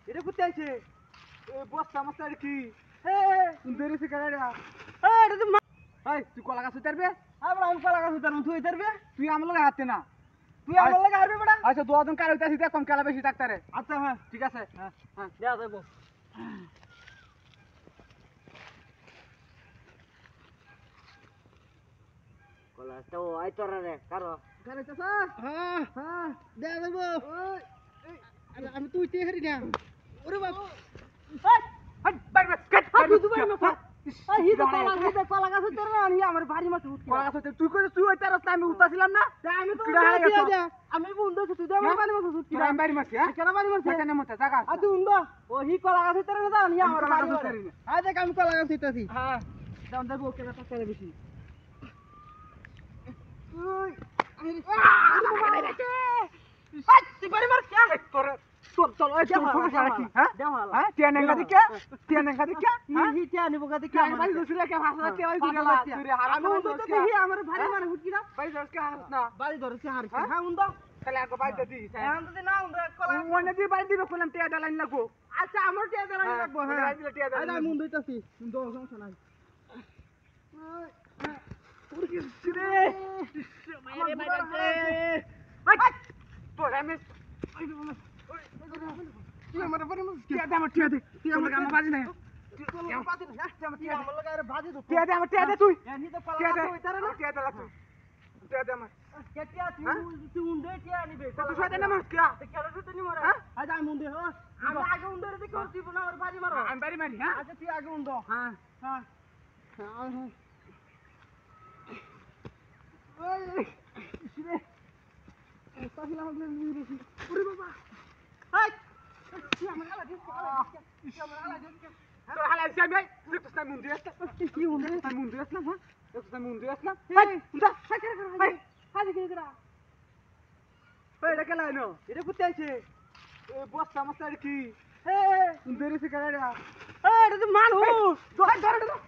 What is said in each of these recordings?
এটা কোথায় আছে বস্তা মস্তা কি সুন্দরী সিগারেট এটা তো তুই কলা গাছ উতারবে আমি কলা গাছ উতারবো তুই উতারবে তুই আমার লগে হাঁটতে না তুই আমার লগে হারবি বেটা আচ্ছা দুজন কার উতারছি কম খেলা বেশি ডাক্তারে আচ্ছা হ্যাঁ ঠিক আছে হ্যাঁ হ্যাঁ দেওয়া যাবো কলা তো আই তোরা রে কারো কারে চাচা হ্যাঁ হ্যাঁ দেওয়া যাবো আরে আমি তুই তে হারি না ওরে বাপ বাইরে কাট কলা গাছ তোর না আমি আমার বাড়ি মাছ কলা গাছ তুই কই তুই ওই তার আমি উতাছিলাম না আমি তো আমি বন্ধু তুই আমার বাড়ি মাছ উঠছি আমি বাড়ি মাছ হ্যাঁ কেন বাড়ি মাছ কেন মত জায়গা আ তুই উন্দ ওই কলা গাছ তোর না আমি আমার বাড়ি মাছ আ দেখ আমি কলা গাছ উঠতাছি হ্যাঁ দাও দেখো কেন টাকা বেশি ওই তুই বাড়ি মার কে তোর চল ওই চল কি হ্যাঁ হ্যাঁ টিয়ানেঙ্গা দিকে হ্যাঁ হি টিয়ানি বগা দিকে আমি বাড়ি দছলে কে ভাষা কে ওই দিকে তুই আমি উন্দ তো দেখি আমার ভারী মানে হুটকি না বাড়ি ধরকে হারছ না বাড়ি ধরছে হারছ হ্যাঁ উন্দ তাহলে আগে বাড়ি দি হ্যাঁ উন্দ না উন্দ কলা ওনে দি বাড়ি দিবে কোলাম টিয়া দালাইন লাগবো আচ্ছা আমার টিয়া দালাইন লাগবো হ্যাঁ বাড়ি দিলে টিয়া দালাইন আমি উন্দ হইতাছি উন্দ সমস্যা নাই ওরে কি রে মাইরে বাইরে তোর আমি তুই আমার বাড়ি মাছ টিয়া দে আমার টিয়া দে তুই আমার কাম বাজি না টিয়া বাজি না টিয়া আমার লাগা আরে বাজি দে টিয়া দে আমার টিয়া দে তুই এনি তো কলা গাছ হইতারে না টিয়া দে তুই টিয়া দে আমার টিয়া তুই উন্ডে টিয়া নিবে তুই সাথে না মাছ কিয়া কেন তুই নি মারা আজ আমি উন্ডে হ আমি আগে উন্ডে রে দেখো তুই না আর বাজি মারো আমি বাড়ি মারি হ্যাঁ আচ্ছা তুই আগে উন্ডো হ্যাঁ হ্যাঁ হ্যাঁ ওই শিরে তাহলে আমাদের নিয়ে ওরে বাবা হাই তুই আমার হালা দিস তুই আমার হালা দিস তোর হালা দিস আমি দেখছ না মুন্ডি আসলা কি মুন্ডি আমি মুন্ডি আসলাম হ্যাঁ দেখছ না মুন্ডি আসলাম হাই উঠা হাই করে হাই হাই করে করা ওই এটা কেলা নো এটা কোথায় আছে এই বস্তা মস্তা কি সুন্দরী সিগারেট এটা তো মানুষ ধর ধর ধর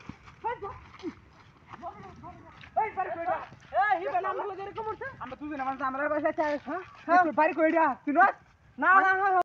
এই বাড়ি কইরা এই হিবা নাম লগে এরকম করছে আমরা দুজন আমরা বাসায় চাই হ্যাঁ বাড়ি কইরা তুই না না